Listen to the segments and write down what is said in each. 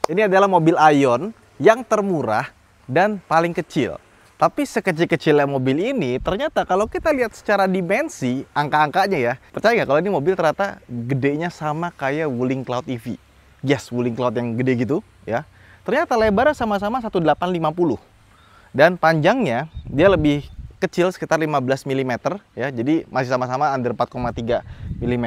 Ini adalah mobil Aion yang termurah dan paling kecil. Tapi sekecil-kecilnya mobil ini, ternyata kalau kita lihat secara dimensi, angka-angkanya ya, percaya nggak kalau ini mobil ternyata gedenya sama kayak Wuling Cloud EV. Yes, Wuling Cloud yang gede gitu ya. Ternyata lebarnya sama-sama 1850. Dan panjangnya dia lebih kecil sekitar 15 mm ya. Jadi masih sama-sama under 4,3 mm.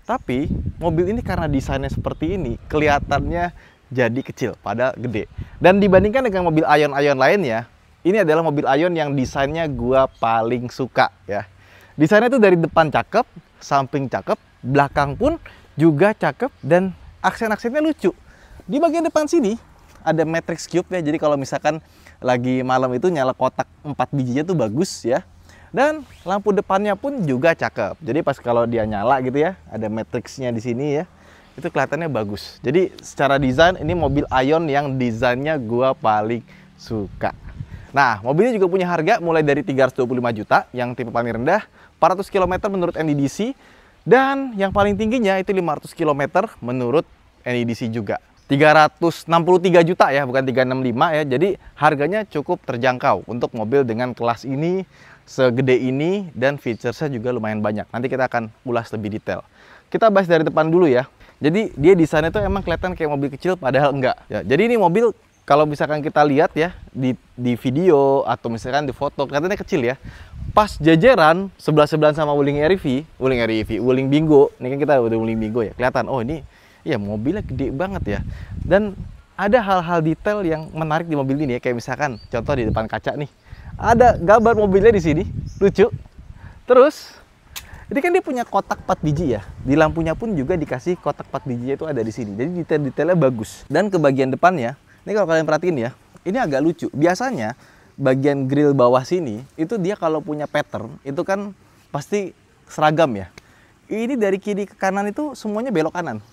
Tapi mobil ini karena desainnya seperti ini, kelihatannya jadi kecil, padahal gede. Dan dibandingkan dengan mobil Aion-Aion lainnya, ini adalah mobil Aion yang desainnya gua paling suka ya. Desainnya tuh dari depan cakep, samping cakep, belakang pun juga cakep, dan aksen-aksennya lucu. Di bagian depan sini ada matrix cube ya. Jadi kalau misalkan lagi malam itu nyala kotak 4 bijinya tuh bagus ya. Dan lampu depannya pun juga cakep. Jadi pas kalau dia nyala gitu ya, ada matrixnya di sini ya. Itu kelihatannya bagus. Jadi secara desain ini mobil Aion yang desainnya gua paling suka. Nah, mobilnya juga punya harga mulai dari 325 juta yang tipe paling rendah, 400 km menurut NEDC, dan yang paling tingginya itu 500 km menurut NEDC juga. 363 juta ya, bukan 365 ya. Jadi harganya cukup terjangkau untuk mobil dengan kelas ini, segede ini, dan featuresnya juga lumayan banyak. Nanti kita akan ulas lebih detail. Kita bahas dari depan dulu ya. Jadi dia desainnya tuh emang kelihatan kayak mobil kecil, padahal enggak. Ya, jadi ini mobil kalau misalkan kita lihat ya di video atau misalkan di foto kelihatannya kecil ya. Pas jajaran sebelah-sebelahan sama Wuling REV, Wuling Bingo. Ini kan kita udah Wuling Bingo ya. Kelihatan, oh ini ya mobilnya gede banget ya. Dan ada hal-hal detail yang menarik di mobil ini ya. Kayak misalkan contoh di depan kaca nih. Ada gambar mobilnya di sini, lucu. Terus ini kan dia punya kotak 4 biji ya. Di lampunya pun juga dikasih kotak 4 bijinya itu ada di sini. Jadi detail-detailnya bagus. Dan ke bagian depannya, ini kalau kalian perhatiin ya, ini agak lucu. Biasanya bagian grill bawah sini itu dia kalau punya pattern itu kan pasti seragam ya. Ini dari kiri ke kanan itu semuanya belok kanan.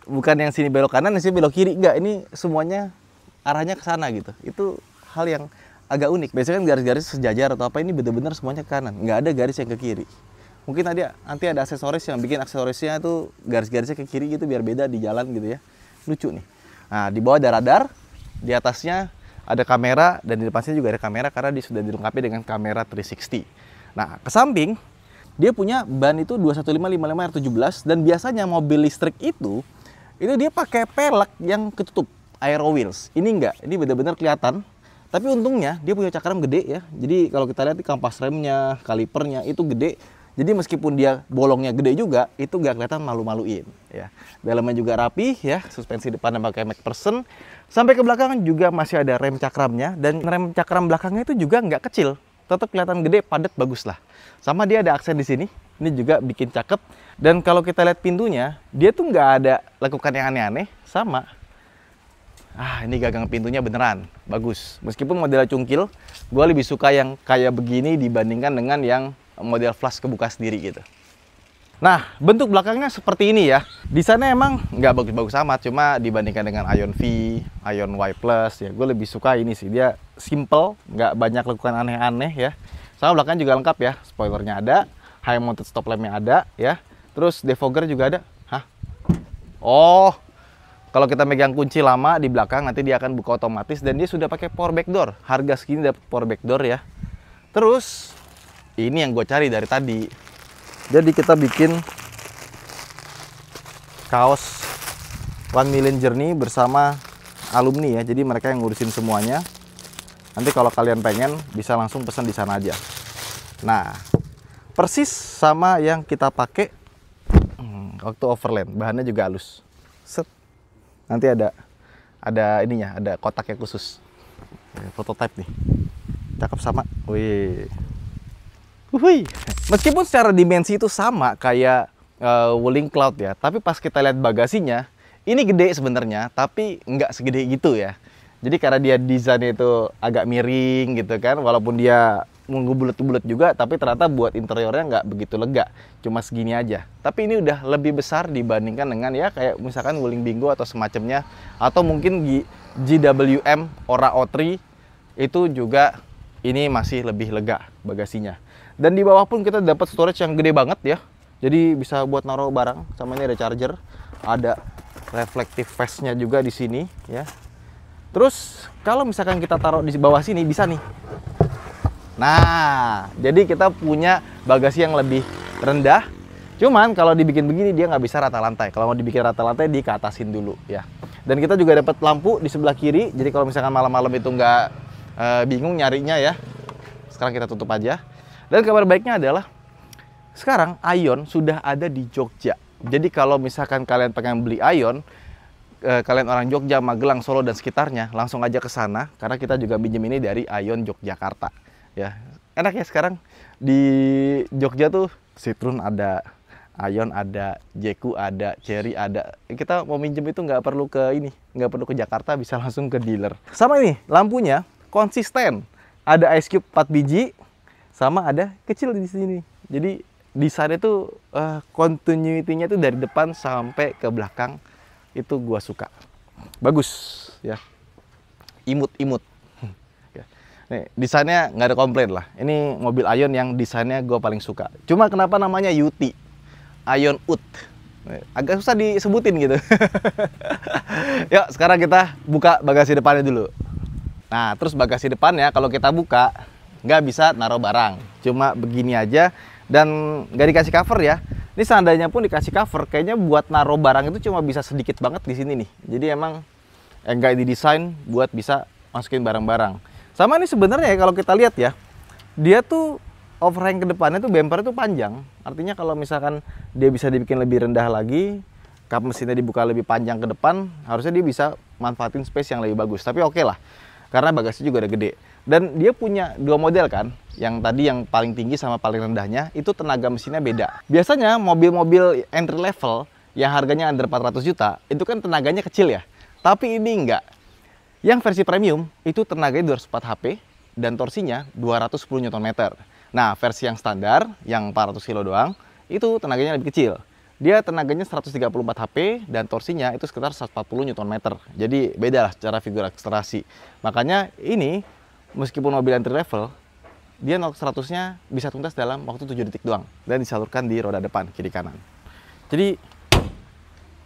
Bukan yang sini belok kanan, yang sini belok kiri. Enggak, ini semuanya arahnya ke sana gitu. Itu hal yang agak unik. Biasanya kan garis-garis sejajar atau apa, ini bener-bener semuanya ke kanan. Nggak ada garis yang ke kiri. Mungkin nanti ada aksesoris yang bikin aksesorisnya tuh garis-garisnya ke kiri gitu biar beda di jalan gitu ya. Lucu nih. Nah, di bawah ada radar, di atasnya ada kamera, dan di depannya juga ada kamera karena dia sudah dilengkapi dengan kamera 360. Nah, ke samping dia punya ban itu 215/55R17, dan biasanya mobil listrik itu dia pakai pelek yang ketutup aero wheels. Ini enggak, ini benar-benar kelihatan. Tapi untungnya dia punya cakram gede ya. Jadi kalau kita lihat di kampas remnya, kalipernya itu gede. Jadi meskipun dia bolongnya gede juga, itu nggak kelihatan malu-maluin ya. Dalamnya juga rapi ya, suspensi depannya pakai McPherson. Sampai ke belakang juga masih ada rem cakramnya, dan rem cakram belakangnya itu juga nggak kecil. Tetap kelihatan gede, padat, bagus lah. Sama dia ada aksen di sini, ini juga bikin cakep. Dan kalau kita lihat pintunya, dia tuh nggak ada lekukan yang aneh-aneh, sama. Ini gagang pintunya beneran bagus. Meskipun modelnya cungkil, gue lebih suka yang kayak begini dibandingkan dengan yang model flash kebuka sendiri gitu. Nah, bentuk belakangnya seperti ini ya. Desainnya emang nggak bagus-bagus amat, cuma dibandingkan dengan Aion V, Aion Y Plus ya, gue lebih suka ini sih. Dia simple, nggak banyak lekukan aneh-aneh ya. Sama belakangnya juga lengkap ya. Spoilernya ada, high mounted stop lampnya ada ya. Terus defogger juga ada. Oh, kalau kita megang kunci lama di belakang nanti dia akan buka otomatis, dan dia sudah pakai power back door. Harga segini dapat power back door ya. Terus ini yang gue cari dari tadi. Jadi kita bikin kaos 1 Million Journey bersama alumni ya. Jadi mereka yang ngurusin semuanya. Nanti kalau kalian pengen bisa langsung pesan di sana aja. Nah, persis sama yang kita pakai waktu overland. Bahannya juga halus. Set. Nanti ada ininya, ada kotaknya khusus. Prototype nih. Cakep sama. Wih. Meskipun secara dimensi itu sama kayak Wuling Cloud ya, tapi pas kita lihat bagasinya, ini gede sebenarnya, tapi nggak segede gitu ya. Jadi karena dia desainnya itu agak miring gitu kan, walaupun dia bulat-bulat juga, tapi ternyata buat interiornya nggak begitu lega, cuma segini aja. Tapi ini udah lebih besar dibandingkan dengan ya kayak misalkan Wuling Bingo atau semacamnya, atau mungkin GWM Ora O3 itu juga ini masih lebih lega bagasinya. Dan di bawah pun kita dapat storage yang gede banget ya. Jadi bisa buat naruh barang. Sama ini ada charger, ada reflective face-nya juga di sini ya. Terus kalau misalkan kita taruh di bawah sini bisa nih. Nah, jadi kita punya bagasi yang lebih rendah. Cuman kalau dibikin begini dia nggak bisa rata lantai. Kalau mau dibikin rata lantai di keatasin dulu ya. Dan kita juga dapat lampu di sebelah kiri. Jadi kalau misalkan malam-malam itu nggak bingung nyarinya ya. Sekarang kita tutup aja. Dan kabar baiknya adalah sekarang Aion sudah ada di Jogja. Jadi kalau misalkan kalian pengen beli Aion, kalian orang Jogja, Magelang, Solo dan sekitarnya, langsung aja ke sana karena kita juga pinjam ini dari Aion Yogyakarta. Ya, enak ya sekarang di Jogja tuh Citroen ada, Aion ada, Jeku ada, Cherry ada. Kita mau minjem itu nggak perlu ke ini, nggak perlu ke Jakarta, bisa langsung ke dealer. Sama ini lampunya konsisten, ada Ice Cube 4 biji, sama ada kecil di sini. Jadi desainnya tuh continuity-nya tuh dari depan sampai ke belakang. Itu gua suka, bagus ya, imut-imut. Nih desainnya nggak ada komplain lah. Ini mobil Aion yang desainnya gua paling suka. Cuma kenapa namanya UT, Aion UT, agak susah disebutin gitu. Yuk sekarang kita buka bagasi depannya dulu. Nah terus bagasi depannya kalau kita buka nggak bisa naruh barang, cuma begini aja dan nggak dikasih cover ya. Ini seandainya pun dikasih cover, kayaknya buat naruh barang itu cuma bisa sedikit banget di sini nih. Jadi emang nggak didesain buat bisa masukin barang-barang. Sama ini sebenarnya kalau kita lihat ya, dia tuh overhang ke depannya tuh bumper itu panjang. Artinya kalau misalkan dia bisa dibikin lebih rendah lagi, kap mesinnya dibuka lebih panjang ke depan, harusnya dia bisa manfaatin space yang lebih bagus. Tapi oke lah, karena bagasi juga udah gede. Dan dia punya dua model kan, yang tadi yang paling tinggi sama paling rendahnya, itu tenaga mesinnya beda. Biasanya mobil-mobil entry level yang harganya under 400 juta, itu kan tenaganya kecil ya. Tapi ini enggak. Yang versi premium, itu tenaganya 204 HP, dan torsinya 210 Nm. Nah, versi yang standar, yang 400 kilo doang, itu tenaganya lebih kecil. Dia tenaganya 134 HP, dan torsinya itu sekitar 140 Nm. Jadi beda lah secara figur akselerasi. Makanya ini, meskipun mobil entry level, dia 0-100-nya bisa tuntas dalam waktu 7 detik doang dan disalurkan di roda depan, kiri kanan. Jadi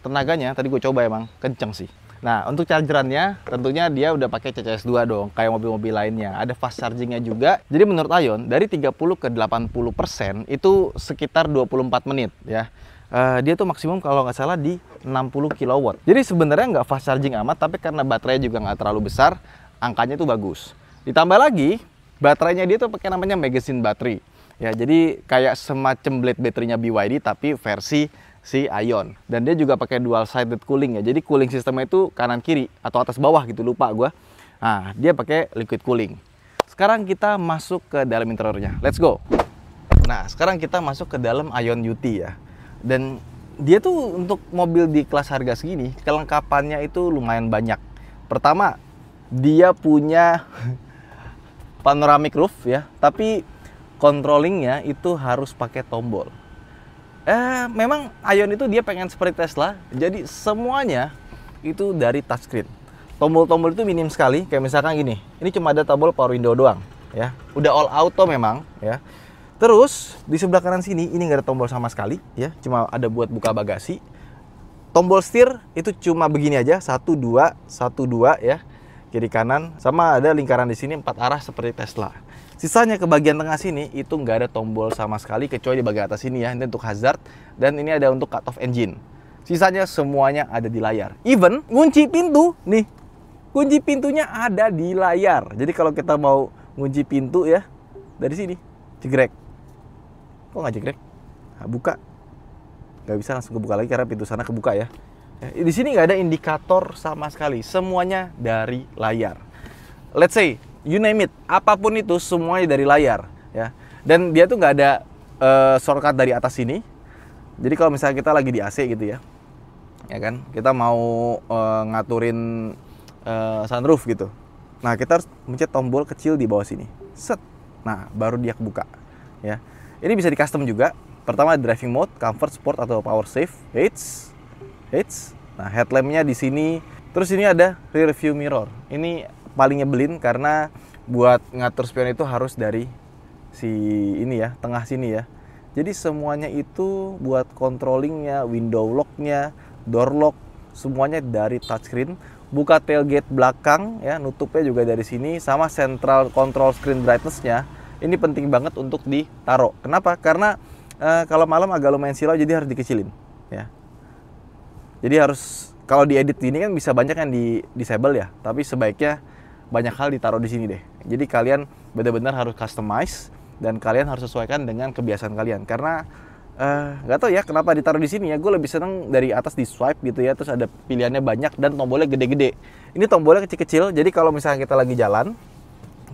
tenaganya tadi gue coba emang kenceng sih. Nah untuk chargerannya tentunya dia udah pakai CCS2 dong, kayak mobil-mobil lainnya. Ada fast chargingnya juga. Jadi menurut Aion dari 30 ke 80% itu sekitar 24 menit ya. Dia tuh maksimum kalau nggak salah di 60 kW. Jadi sebenarnya nggak fast charging amat, tapi karena baterainya juga nggak terlalu besar, angkanya tuh bagus. Ditambah lagi, baterainya dia tuh pakai namanya magazine battery. Ya, jadi kayak semacam blade baterainya BYD tapi versi si Aion. Dan dia juga pakai dual sided cooling ya. Jadi cooling sistemnya itu kanan kiri atau atas bawah gitu, lupa gua. Nah, dia pakai liquid cooling. Sekarang kita masuk ke dalam interiornya. Let's go. Nah, sekarang kita masuk ke dalam Aion UT ya. Dan dia tuh untuk mobil di kelas harga segini, kelengkapannya itu lumayan banyak. Pertama, dia punya panoramic roof ya, tapi controllingnya itu harus pakai tombol. Memang Aion itu dia pengen seperti Tesla, jadi semuanya itu dari touchscreen. Tombol-tombol itu minim sekali, kayak misalkan gini, ini cuma ada tombol power window doang, ya. Udah all auto memang, ya. Terus di sebelah kanan sini ini nggak ada tombol sama sekali, ya, cuma ada buat buka bagasi. Tombol setir itu cuma begini aja, 1, 2, 1, 2 ya. Kiri kanan, sama ada lingkaran di sini 4 arah seperti Tesla. Sisanya ke bagian tengah sini itu nggak ada tombol sama sekali kecuali di bagian atas sini ya, ini untuk hazard dan ini ada untuk cut off engine. Sisanya semuanya ada di layar. Even kunci pintu nih, kunci pintunya ada di layar. Jadi kalau kita mau ngunci pintu ya dari sini, jegrek. Kok nggak jegrek? Nah, buka, nggak bisa langsung kebuka lagi karena pintu sana kebuka ya. Di sini nggak ada indikator sama sekali, semuanya dari layar. Let's say, you name it, apapun itu semuanya dari layar, ya. Dan dia tuh nggak ada shortcut dari atas sini. Jadi kalau misalnya kita lagi di AC gitu ya kan, kita mau ngaturin sunroof gitu. Nah kita harus mencet tombol kecil di bawah sini, set. Nah baru dia kebuka, ya. Ini bisa di custom juga. Pertama driving mode, comfort, sport atau power save, H. Nah, headlampnya di sini. Terus ini ada rear view mirror. Ini paling nyebelin karena buat ngatur spion itu harus dari si ini ya, tengah sini ya. Jadi semuanya itu buat controllingnya, window locknya, door lock, semuanya dari touchscreen. Buka tailgate belakang ya, nutupnya juga dari sini, sama central control screen brightness-nya. Ini penting banget untuk ditaruh. Kenapa? Karena kalau malam agak lumayan silau, jadi harus dikecilin ya. Jadi harus, kalau diedit gini kan bisa banyak yang di disable ya, tapi sebaiknya banyak hal ditaruh di sini deh. Jadi kalian benar-benar harus customize dan kalian harus sesuaikan dengan kebiasaan kalian. Karena nggak tahu ya kenapa ditaruh di sini ya. Gue lebih seneng dari atas di swipe gitu ya, terus ada pilihannya banyak dan tombolnya gede-gede. Ini tombolnya kecil-kecil, jadi kalau misalnya kita lagi jalan,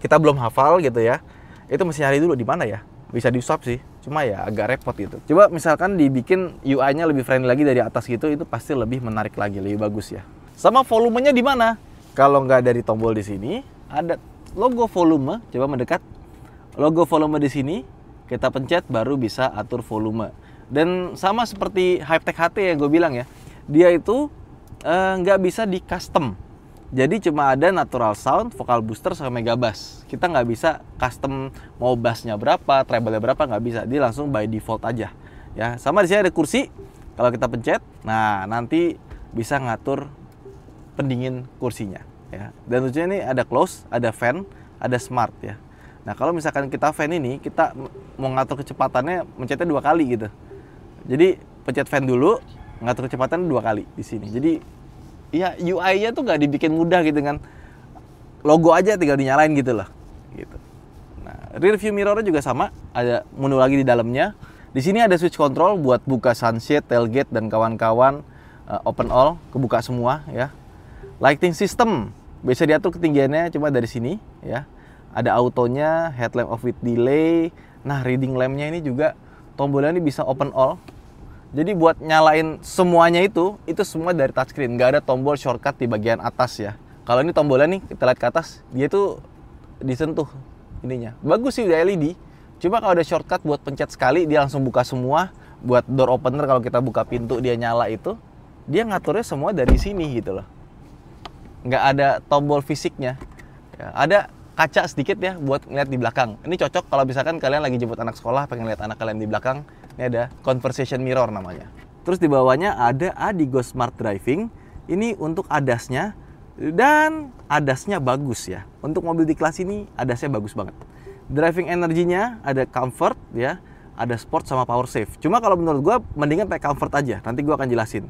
kita belum hafal gitu ya, itu mesti nyari dulu di mana ya. Bisa di swipe sih, cuma ya agak repot gitu. Coba misalkan dibikin UI-nya lebih friendly lagi dari atas gitu, itu pasti lebih menarik lagi, lebih bagus ya. Sama volumenya di mana? Kalau nggak dari tombol di sini, ada logo volume. Coba mendekat. Logo volume di sini, kita pencet baru bisa atur volume. Dan sama seperti Hyptek HT yang gue bilang ya, dia itu nggak bisa di custom. Jadi cuma ada natural sound, vocal booster, sama mega bass. Kita nggak bisa custom mau bassnya berapa, treble-nya berapa, nggak bisa. Dia langsung by default aja. Ya, sama di sini ada kursi. Kalau kita pencet, nah nanti bisa ngatur pendingin kursinya. Ya. Dan lucunya ini ada close, ada fan, ada smart ya. Nah kalau misalkan kita fan ini, kita mau ngatur kecepatannya, mencetnya 2 kali gitu. Jadi pencet fan dulu, ngatur kecepatan 2 kali di sini. Jadi ya UI-nya tuh nggak dibikin mudah gitu kan. Logo aja tinggal dinyalain gitu loh. Gitu. Nah, rear view mirror-nya juga sama, ada menu lagi di dalamnya. Di sini ada switch control buat buka sunshade, tailgate dan kawan-kawan, open all, kebuka semua ya. Lighting system bisa diatur ketinggiannya cuma dari sini ya. Ada autonya, headlamp off with delay. Nah, reading lamp-nya ini juga tombolnya ini bisa open all. Jadi buat nyalain semuanya itu semua dari touchscreen, nggak ada tombol shortcut di bagian atas ya. Kalau ini tombolnya nih, kita lihat ke atas, dia tuh disentuh ininya. Bagus sih udah LED, cuma kalau ada shortcut buat pencet sekali, dia langsung buka semua. Buat door opener kalau kita buka pintu dia nyala itu, dia ngaturnya semua dari sini gitu loh. Nggak ada tombol fisiknya. Ya, ada kaca sedikit ya buat ngeliat di belakang. Ini cocok kalau misalkan kalian lagi jemput anak sekolah, pengen lihat anak kalian di belakang. Ini ada conversation mirror namanya. Terus di bawahnya ada Adigo Smart Driving. Ini untuk ADAS-nya, dan ADAS-nya bagus ya. Untuk mobil di kelas ini ADAS-nya bagus banget. Driving energy-nya ada comfort ya, ada sport sama power save. Cuma kalau menurut gue mendingan pakai comfort aja. Nanti gue akan jelasin.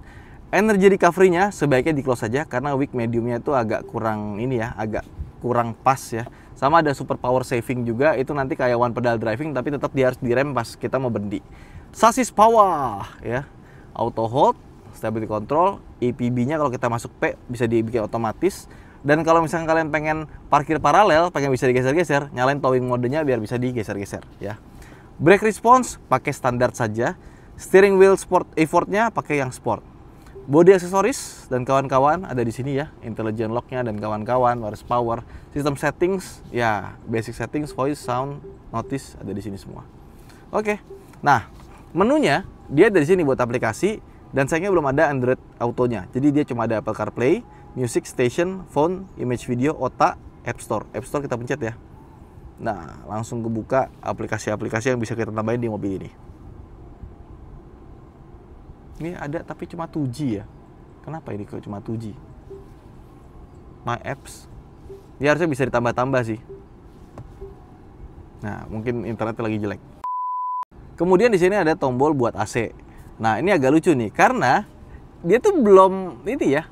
Energy recovery-nya sebaiknya di close aja karena weak medium-nya itu agak kurang ini ya, agak kurang pas ya. Sama ada super power saving juga, itu nanti kayak one pedal driving tapi tetap dia harus direm pas kita mau berhenti. Sasis power ya, auto hold, stability control, EPB-nya kalau kita masuk P bisa dibikin otomatis. Dan kalau misalnya kalian pengen parkir paralel, pengen bisa digeser-geser, nyalain towing modenya biar bisa digeser-geser ya. Brake response pakai standar saja. Steering wheel sport effort-nya pakai yang sport. Body aksesoris dan kawan-kawan ada di sini ya, intelligent lock-nya dan kawan-kawan, harus power. Sistem settings ya, basic settings, voice, sound, notice ada di sini semua. Oke. Nah, menunya dia dari sini buat aplikasi dan sayangnya belum ada Android Auto-nya. Jadi dia cuma ada Apple CarPlay, Music, Station, Phone, Image Video, Otak, App Store. App Store kita pencet ya. Nah, langsung kebuka aplikasi-aplikasi yang bisa kita tambahin di mobil ini. Ini ada tapi cuma 2G ya. Kenapa ini kok cuma 2G? My Apps. Dia harusnya bisa ditambah-tambah sih. Nah, mungkin internetnya lagi jelek. Kemudian di sini ada tombol buat AC. Nah, ini agak lucu nih karena dia tuh belum ini ya,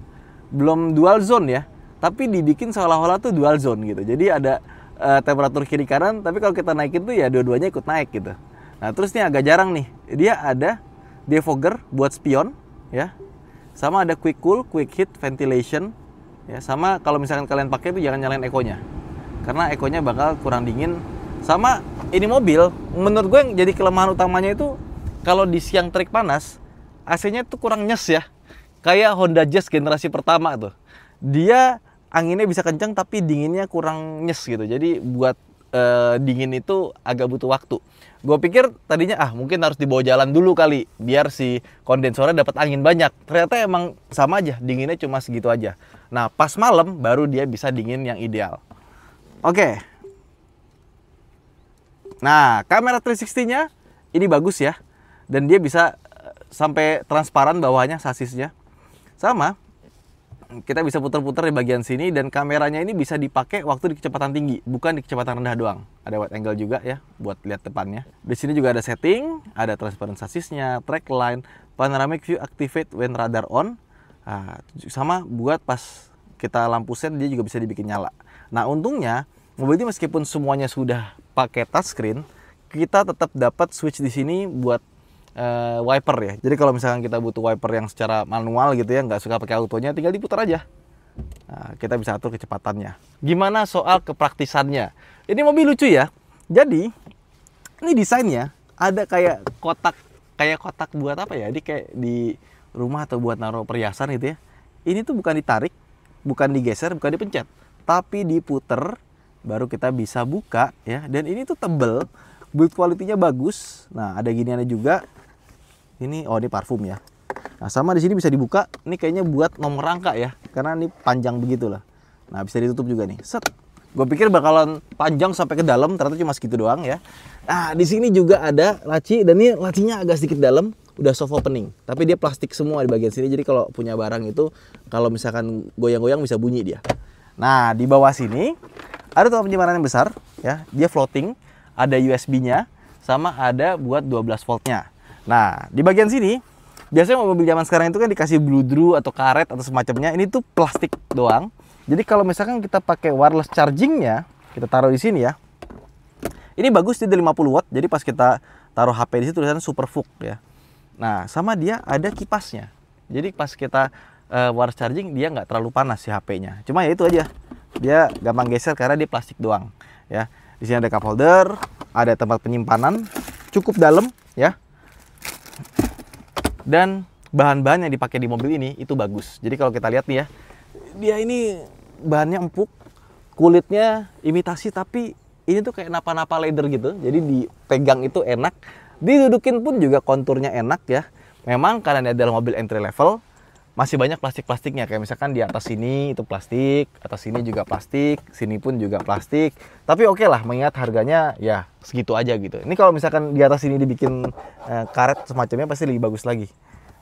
belum dual zone ya, tapi dibikin seolah-olah tuh dual zone gitu. Jadi ada temperatur kiri kanan, tapi kalau kita naikin tuh ya dua-duanya ikut naik gitu. Nah, terus nih agak jarang nih. Dia ada defogger buat spion ya. Sama ada quick cool, quick heat, ventilation ya. Sama kalau misalkan kalian pakai itu jangan nyalain eco-nya. Karena eco-nya bakal kurang dingin. Sama ini mobil, menurut gue yang jadi kelemahan utamanya itu kalau di siang terik panas, AC-nya tuh kurang nyes ya. Kayak Honda Jazz generasi pertama tuh. Dia anginnya bisa kencang tapi dinginnya kurang nyes gitu. Jadi buat dingin itu agak butuh waktu. Gue pikir tadinya mungkin harus dibawa jalan dulu kali biar si kondensornya dapat angin banyak. Ternyata emang sama aja, dinginnya cuma segitu aja. Nah, pas malam baru dia bisa dingin yang ideal. Oke. Nah, kamera 360-nya ini bagus ya. Dan dia bisa sampai transparan bawahnya sasisnya. Sama, kita bisa putar-putar di bagian sini, dan kameranya ini bisa dipakai waktu di kecepatan tinggi, bukan di kecepatan rendah doang. Ada wide angle juga ya buat lihat depannya. Di sini juga ada setting, ada transparan sasisnya, track line, panoramic view activate when radar on. Nah, sama buat pas kita lampu set dia juga bisa dibikin nyala. Nah, untungnya mobil ini meskipun semuanya sudah pakai touchscreen, kita tetap dapat switch di sini buat wiper ya. Jadi kalau misalkan kita butuh wiper yang secara manual gitu ya, nggak suka pakai autonya, tinggal diputar aja. Nah, kita bisa atur kecepatannya. Gimana soal kepraktisannya? Ini mobil lucu ya. Jadi ini desainnya ada kayak kotak buat apa ya? Jadi kayak di rumah atau buat naruh perhiasan gitu ya. Ini tuh bukan ditarik, bukan digeser, bukan dipencet, tapi diputer baru kita bisa buka ya. Dan ini tuh tebel, build quality-nya bagus. Nah, ada giniannya juga. Ini parfum ya. Nah, sama di sini bisa dibuka. Ini kayaknya buat nomor rangka ya, karena ini panjang begitulah. Nah, bisa ditutup juga nih. Set. Gue pikir bakalan panjang sampai ke dalam, ternyata cuma segitu doang ya. Nah, di sini juga ada laci, dan ini lacinya agak sedikit dalam, udah soft opening. Tapi dia plastik semua di bagian sini, jadi kalau punya barang itu, kalau misalkan goyang-goyang bisa bunyi dia. Nah, di bawah sini ada tempat penyimpanan yang besar ya. Dia floating, ada USB-nya, sama ada buat 12 voltnya. Nah, di bagian sini, biasanya mobil zaman sekarang itu kan dikasih bludru atau karet atau semacamnya. Ini tuh plastik doang. Jadi kalau misalkan kita pakai wireless chargingnya, kita taruh di sini ya. Ini bagus, dia 50 watt. Jadi pas kita taruh HP di situ tulisannya Superfook ya. Nah, sama dia ada kipasnya. Jadi pas kita wireless charging, dia nggak terlalu panas si HP-nya. Cuma ya itu aja. Dia gampang geser karena dia plastik doang ya. Di sini ada cup holder, ada tempat penyimpanan, cukup dalam ya. Dan bahan-bahan yang dipakai di mobil ini itu bagus. Jadi kalau kita lihat nih ya, dia ini bahannya empuk, kulitnya imitasi, tapi ini tuh kayak napa-napa leather gitu. Jadi dipegang itu enak, didudukin pun juga konturnya enak ya. Memang karena ini adalah mobil entry level, masih banyak plastik-plastiknya. Kayak misalkan di atas sini itu plastik, atas sini juga plastik, sini pun juga plastik. Tapi oke lah, mengingat harganya ya segitu aja gitu. Ini kalau misalkan di atas sini dibikin karet semacamnya pasti lebih bagus lagi.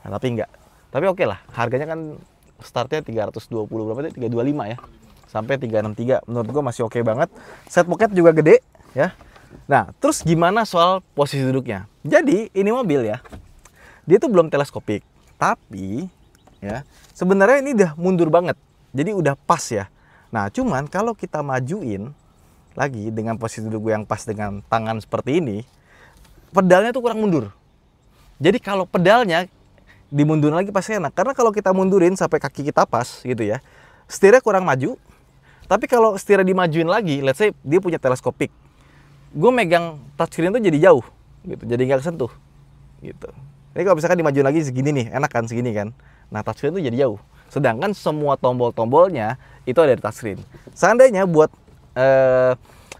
Nah, tapi enggak. Tapi oke lah, harganya kan startnya 320 berapa itu? 325 ya. Sampai 363. Menurut gua masih oke banget. Set pocket juga gede ya. Nah, terus gimana soal posisi duduknya? Jadi, ini mobil ya. Dia tuh belum teleskopik, tapi ya, sebenarnya ini udah mundur banget. Jadi udah pas ya. Nah, cuman kalau kita majuin lagi dengan posisi duduk yang pas dengan tangan seperti ini, pedalnya tuh kurang mundur. Jadi kalau pedalnya dimundurin lagi pasti enak. Karena kalau kita mundurin sampai kaki kita pas gitu ya, setirnya kurang maju. Tapi kalau setirnya dimajuin lagi, let's say dia punya teleskopik, gue megang touchscreen tuh jadi jauh gitu, jadi nggak kesentuh gitu. Jadi kalau misalkan dimajuin lagi segini nih, enak kan segini kan. Nah, touchscreen tuh jadi jauh. Sedangkan semua tombol-tombolnya itu ada di touchscreen. Seandainya buat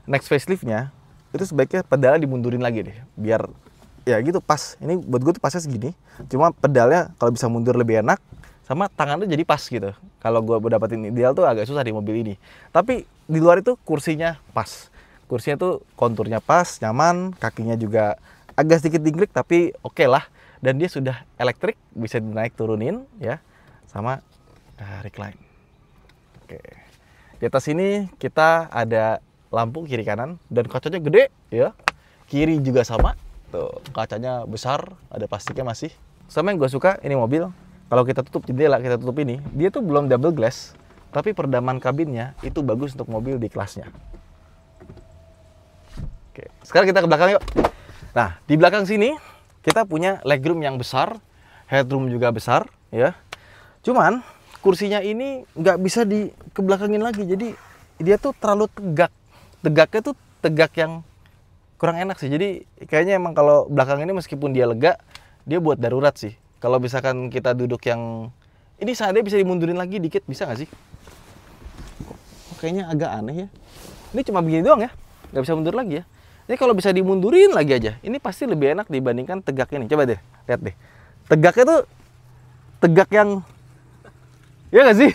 next faceliftnya, itu sebaiknya pedalnya dimundurin lagi deh. Biar ya gitu pas. Ini buat gue tuh pasnya segini. Cuma pedalnya kalau bisa mundur lebih enak. Sama tangan tuh jadi pas gitu. Kalau gue dapetin ideal tuh agak susah di mobil ini. Tapi di luar itu kursinya pas. Kursinya tuh konturnya pas, nyaman. Kakinya juga agak sedikit dingklik tapi oke lah. Dan dia sudah elektrik, bisa dinaik turunin ya. Sama recline. Oke. Di atas ini kita ada lampu kiri kanan dan kacanya gede ya. Kiri juga sama. Tuh, kacanya besar, ada plastiknya masih. Sama yang gue suka ini mobil, kalau kita tutup jendela, kita tutup ini, dia tuh belum double glass, tapi peredaman kabinnya itu bagus untuk mobil di kelasnya. Oke, sekarang kita ke belakang yuk. Nah, di belakang sini kita punya legroom yang besar, headroom juga besar ya. Cuman kursinya ini nggak bisa dikebelakangin lagi, jadi dia tuh terlalu tegak. Tegaknya tuh tegak yang kurang enak sih. Jadi kayaknya emang kalau belakang ini meskipun dia lega, dia buat darurat sih. Kalau misalkan kita duduk yang ini seandainya bisa dimundurin lagi dikit, bisa nggak sih? Kayaknya agak aneh ya. Ini cuma begini doang ya, nggak bisa mundur lagi ya. Ini kalau bisa dimundurin lagi aja, ini pasti lebih enak dibandingkan tegak ini. Coba deh, lihat deh. Tegaknya tuh tegak yang, ya nggak sih?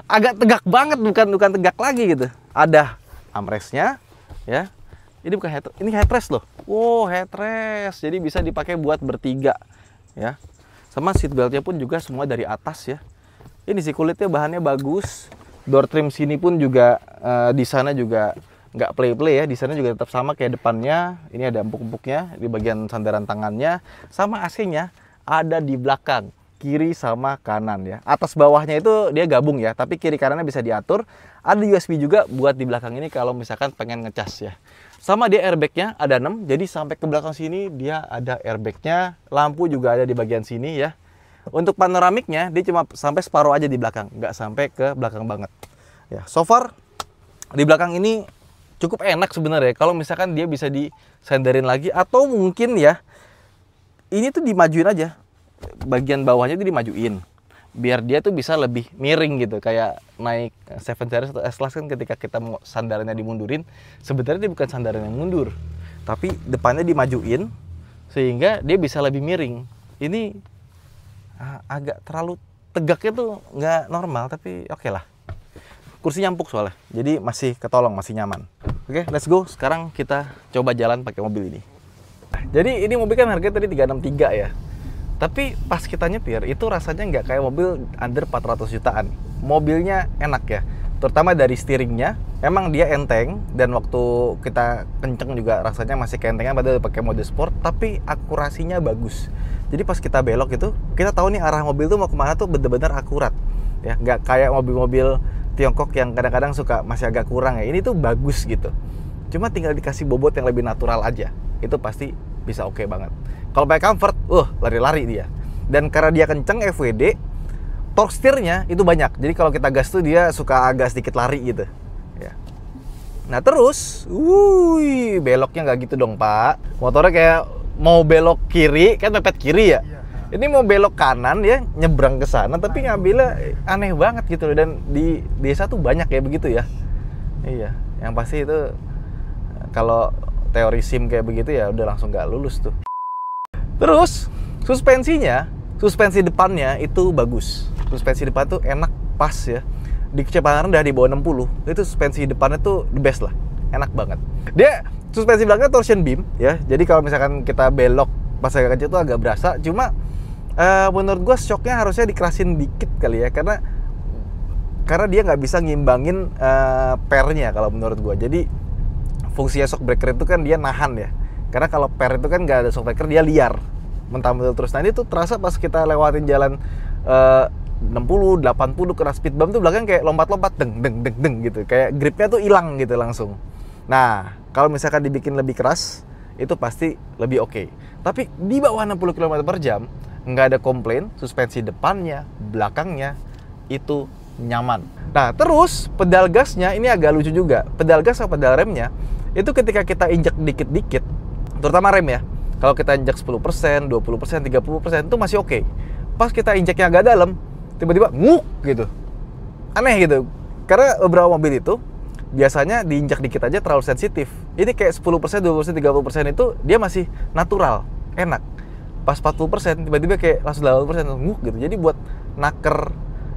Agak tegak banget, bukan tegak lagi gitu. Ada armrestnya, ya. Ini bukan ini headrest loh. Wow, headrest. Jadi bisa dipakai buat bertiga, ya. Sama seat beltnya pun juga semua dari atas ya. Ini sih kulitnya bahannya bagus. Door trim sini pun juga di sana juga nggak play-play ya. Di sana juga tetap sama kayak depannya. Ini ada empuk-empuknya di bagian sandaran tangannya. Sama AC-nya ada di belakang, kiri sama kanan ya. Atas bawahnya itu dia gabung ya, tapi kiri kanannya bisa diatur. Ada USB juga buat di belakang ini kalau misalkan pengen ngecas ya. Sama dia airbagnya ada 6, jadi sampai ke belakang sini dia ada airbagnya. Lampu juga ada di bagian sini ya. Untuk panoramiknya dia cuma sampai separuh aja di belakang, nggak sampai ke belakang banget. Ya, so far di belakang ini cukup enak sebenarnya. Kalau misalkan dia bisa disenderin lagi atau mungkin ya ini tuh dimajuin aja. Bagian bawahnya itu dimajuin. Biar dia tuh bisa lebih miring gitu, kayak naik 7 Series atau S-Class kan ketika kita mau sandarannya dimundurin, sebenarnya dia bukan sandaran yang mundur, tapi depannya dimajuin sehingga dia bisa lebih miring. Ini agak terlalu tegaknya tuh nggak normal, tapi oke lah. Kursinya empuk soalnya, jadi masih ketolong, masih nyaman. Oke, let's go. Sekarang kita coba jalan pakai mobil ini. Jadi ini mobil kan harganya tadi 363 ya. Tapi pas kita nyetir, itu rasanya nggak kayak mobil under 400 jutaan. Mobilnya enak ya. Terutama dari steeringnya, emang dia enteng. Dan waktu kita kenceng juga rasanya masih keentengan padahal pakai mode sport. Tapi akurasinya bagus. Jadi pas kita belok itu, kita tahu nih arah mobil tuh mau kemana tuh bener-bener akurat. Ya, nggak kayak mobil-mobil Tiongkok yang kadang-kadang suka masih agak kurang ya. Ini tuh bagus gitu. Cuma tinggal dikasih bobot yang lebih natural aja. Itu pasti bisa oke banget. Kalau pakai comfort, lari-lari dia. Dan karena dia kenceng FWD, torque steer-nya itu banyak. Jadi kalau kita gas tuh dia suka agak sedikit lari gitu. Ya. Nah terus, beloknya nggak gitu dong Pak. Motornya kayak mau belok kiri, kan mepet kiri ya. Ini mau belok kanan ya, nyebrang ke sana, tapi ngambilnya aneh banget gitu loh. Dan di desa tuh banyak ya begitu ya. Iya, yang pasti itu kalau teori SIM kayak begitu ya udah langsung nggak lulus tuh. Terus suspensi depannya itu bagus. Suspensi depan tuh enak, pas ya. Di kecepatan rendah di bawah 60, itu suspensi depannya tuh the best lah. Enak banget. Dia suspensi belakangnya torsion beam ya. Jadi kalau misalkan kita belok pas agak kecil tuh agak berasa. Cuma menurut gue shocknya harusnya dikerasin dikit kali ya, karena dia nggak bisa ngimbangin pernya kalau menurut gue. Jadi fungsinya shock breaker itu kan dia nahan ya. Karena kalau per itu kan nggak ada shock breaker, dia liar, mentah-mentah terus. Nah ini tuh terasa pas kita lewatin jalan 60, 80 kena speed bump tuh belakang kayak lompat-lompat, deng gitu. Kayak gripnya tuh hilang gitu langsung. Nah kalau misalkan dibikin lebih keras, itu pasti lebih oke. Tapi di bawah 60 km per jam, nggak ada komplain. Suspensi depannya, belakangnya, itu nyaman. Nah terus pedal gasnya ini agak lucu juga. Pedal gas sama pedal remnya, itu ketika kita injek dikit-dikit, terutama rem ya, kalau kita injek 10%, 20%, 30% itu masih oke. Pas kita injeknya agak dalam, tiba-tiba nguk gitu. Aneh gitu. Karena beberapa mobil itu biasanya diinjak dikit aja terlalu sensitif. Ini kayak 10%, 20%, 30% itu dia masih natural, enak. Pas 40% tiba-tiba kayak langsung 80% nguk gitu. Jadi buat naker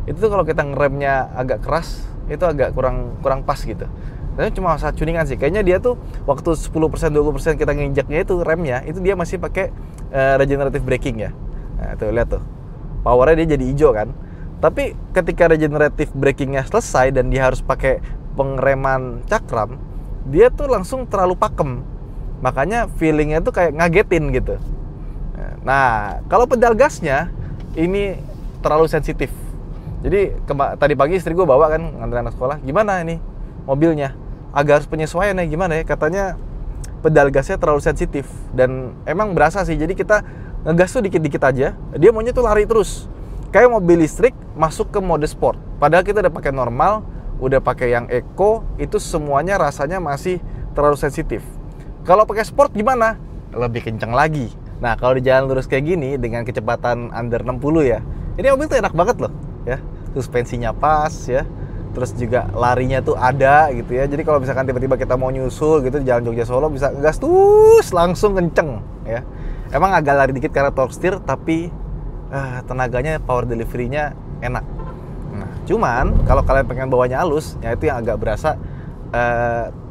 itu tuh kalau kita ngeremnya agak keras, itu agak kurang pas gitu. Tapi cuma masalah tuningan sih. Kayaknya dia tuh waktu 10%, 20% kita nginjaknya itu remnya, itu dia masih pakai regenerative braking ya. Nah, tuh lihat tuh. Powernya dia jadi hijau kan. Tapi ketika regenerative brakingnya selesai dan dia harus pakai pengereman cakram, dia tuh langsung terlalu pakem. Makanya feelingnya tuh kayak ngagetin gitu. Nah, kalau pedal gasnya ini terlalu sensitif. Jadi tadi pagi istri gue bawa kan nganter anak sekolah, gimana ini mobilnya? Agak harus penyesuaian ya, gimana ya? Katanya pedal gasnya terlalu sensitif. Dan emang berasa sih, jadi kita ngegas tuh dikit-dikit aja, dia maunya tuh lari terus. Kayak mobil listrik masuk ke mode sport. Padahal kita udah pakai normal, udah pakai yang eco, itu semuanya rasanya masih terlalu sensitif. Kalau pakai sport gimana? Lebih kenceng lagi. Nah kalau di jalan lurus kayak gini, dengan kecepatan under 60 ya, ini mobil tuh enak banget loh ya. Suspensinya pas ya, terus juga larinya tuh ada gitu ya. Jadi kalau misalkan tiba-tiba kita mau nyusul gitu di jalan Jogja Solo, bisa gas terus langsung kenceng ya. Emang agak lari dikit karena torque steer, tapi tenaganya, power delivery-nya enak. Nah, cuman kalau kalian pengen bawanya halus, ya itu yang agak berasa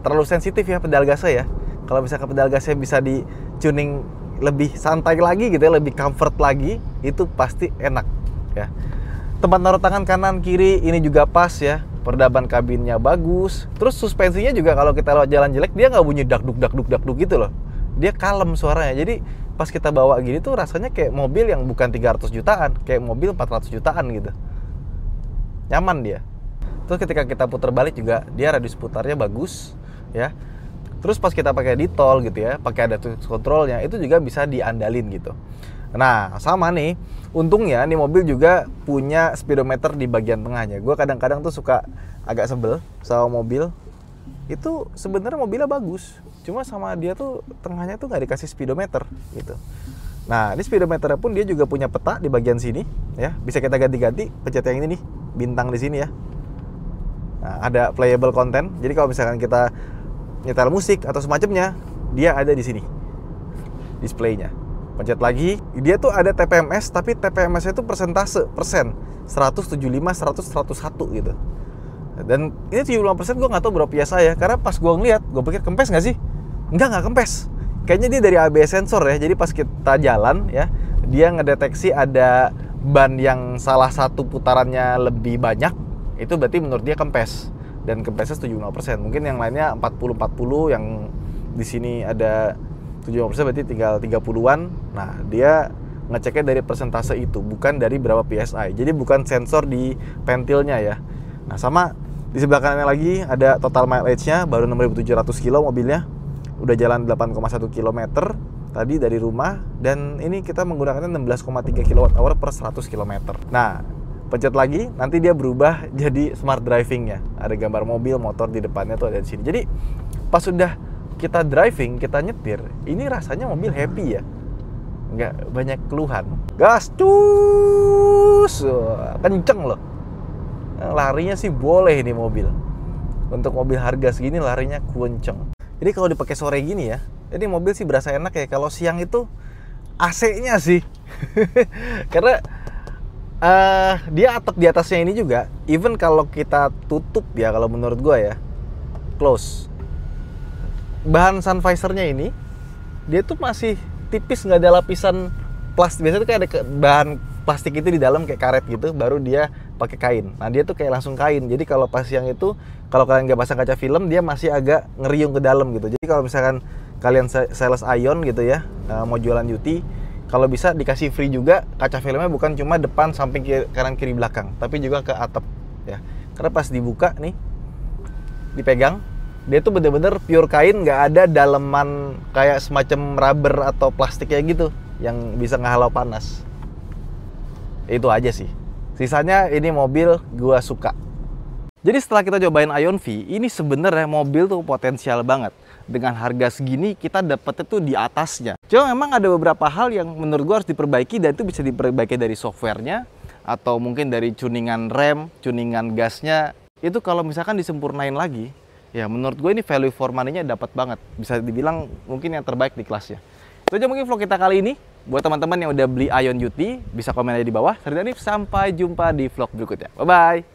terlalu sensitif ya pedal gasnya ya. Kalau misalkan pedal gasnya bisa di tuning lebih santai lagi gitu ya, lebih comfort lagi, itu pasti enak ya. tempat naruh tangan kanan kiri ini juga pas ya. Perdaban kabinnya bagus. Terus suspensinya juga kalau kita lewat jalan jelek dia nggak bunyi dak duk gitu loh. Dia kalem suaranya. Jadi pas kita bawa gini tuh rasanya kayak mobil yang bukan 300 jutaan, kayak mobil 400 jutaan gitu. Nyaman dia. Terus ketika kita putar balik juga dia radius putarnya bagus ya. Terus pas kita pakai di tol gitu ya, pakai ada cruise controlnya, itu juga bisa diandalin gitu. Nah, sama nih, untungnya nih mobil juga punya speedometer di bagian tengahnya. Gue kadang-kadang tuh suka agak sebel sama mobil. Itu sebenarnya mobilnya bagus, cuma sama dia tuh tengahnya tuh nggak dikasih speedometer gitu. Nah, di speedometernya pun dia juga punya peta di bagian sini, ya. Bisa kita ganti-ganti, pencet yang ini nih, bintang di sini ya. Nah, ada playable content. Jadi kalau misalkan kita nyetel musik atau semacamnya, dia ada di sini, displaynya. Pencet lagi, dia tuh ada TPMS, tapi TPMS-nya itu persentase, persen 175, 100, 101 gitu. Dan ini 75% gue nggak tahu berapa PSI ya, karena pas gue ngeliat, gue pikir kempes nggak sih? Nggak kempes. Kayaknya dia dari ABS sensor ya, jadi pas kita jalan ya, dia ngedeteksi ada ban yang salah satu putarannya lebih banyak, itu berarti menurut dia kempes. Dan kempesnya 75%, mungkin yang lainnya 40-40, yang di sini ada 75% berarti tinggal 30-an. Nah, dia ngeceknya dari persentase itu, bukan dari berapa PSI. Jadi bukan sensor di pentilnya ya. Nah, sama di sebelah kanannya lagi ada total mileage-nya, baru 6.700 kilo mobilnya. Udah jalan 8,1 km tadi dari rumah, dan ini kita menggunakannya 16,3 kWh per 100 km. Nah, pencet lagi, nanti dia berubah jadi smart driving-nya. Ada gambar mobil, motor di depannya tuh ada di sini. Jadi pas sudah kita driving, kita nyetir, ini rasanya mobil happy ya, nggak banyak keluhan. Gas cus, kenceng loh. Larinya sih boleh ini mobil. Untuk mobil harga segini larinya kenceng. Jadi kalau dipakai sore gini ya, ini mobil sih berasa enak ya. Kalau siang itu AC-nya sih, karena dia atap di atasnya ini juga. Even kalau kita tutup ya, kalau menurut gua ya, close. Bahan sun visor-nya ini dia tuh masih tipis, nggak ada lapisan plastik. Biasanya tuh kayak ada bahan plastik itu di dalam kayak karet gitu, baru dia pakai kain. Nah, dia tuh kayak langsung kain. Jadi kalau pas siang itu, kalau kalian nggak pasang kaca film, dia masih agak ngeriung ke dalam gitu. Jadi kalau misalkan kalian sales Ion gitu ya, mau jualan duty, kalau bisa dikasih free juga kaca filmnya, bukan cuma depan, samping, kanan, kiri, belakang, tapi juga ke atap ya. Karena pas dibuka nih, dipegang, dia tuh bener-bener pure kain, nggak ada daleman kayak semacam rubber atau plastik kayak gitu yang bisa ngehalau panas. Itu aja sih. Sisanya ini mobil gua suka. Jadi setelah kita cobain Ion V, ini sebenarnya mobil tuh potensial banget. Dengan harga segini kita dapetnya tuh di atasnya. Cuma memang ada beberapa hal yang menurut gua harus diperbaiki, dan itu bisa diperbaiki dari softwarenya atau mungkin dari tuningan rem, tuningan gasnya. Itu kalau misalkan disempurnain lagi, ya menurut gue ini value for money-nya dapat banget. Bisa dibilang mungkin yang terbaik di kelasnya. Itu aja mungkin vlog kita kali ini. Buat teman-teman yang udah beli Ion Duty, bisa komen aja di bawah. Sampai jumpa di vlog berikutnya. Bye-bye!